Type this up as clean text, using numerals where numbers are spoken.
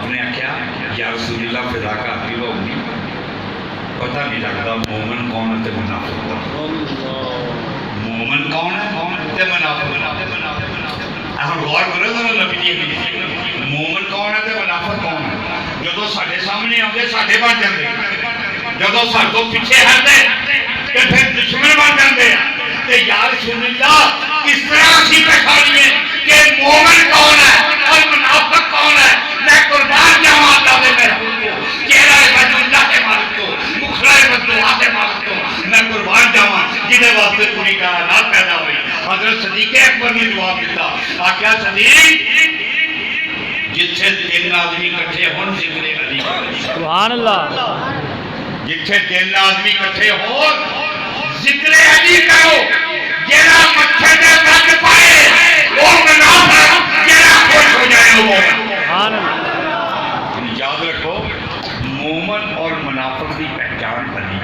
نے آخیا یا رسول اللہ فضا کا بھی ہوگی پتہ نہیں لگتا مومن کون ہے منافق کون مومن کون ہے منافق غور کرو ذرا نبی جی مومن کون ہے منافق کون ہے جدو سارے سامنے آتے سارے بن جاتے جدو سارے تو پیچھے ہٹتے تو پھر دشمن بن جاتے ہیں یا رسول اللہ کس طرح اسی پہچانیے کہ مومن کون ہے اور منافق کون ہے میں قربان جاواں اللہ دے محبوب کو چہرہ وجہ اللہ کے مالک کو مخرا بددعا کے مالک کو میں قربان جاواں جہدے واسطے پوری کائنات پیدا ہوئی حضرت صدیق اکبر نے جواب دیتا آخیا صدیق جتھے تین آدمی کٹھے ہون ذکر علی سبحان اللہ جتھے تین آدمی کٹھے ہون ذکر علی کرو جیڑا مٹھے دے رکھ پائے وہ منافق جیڑا خوش ہو جائے وہ سبحان اللہ یاد رکھو مومن اور منافق کی پہچان بنی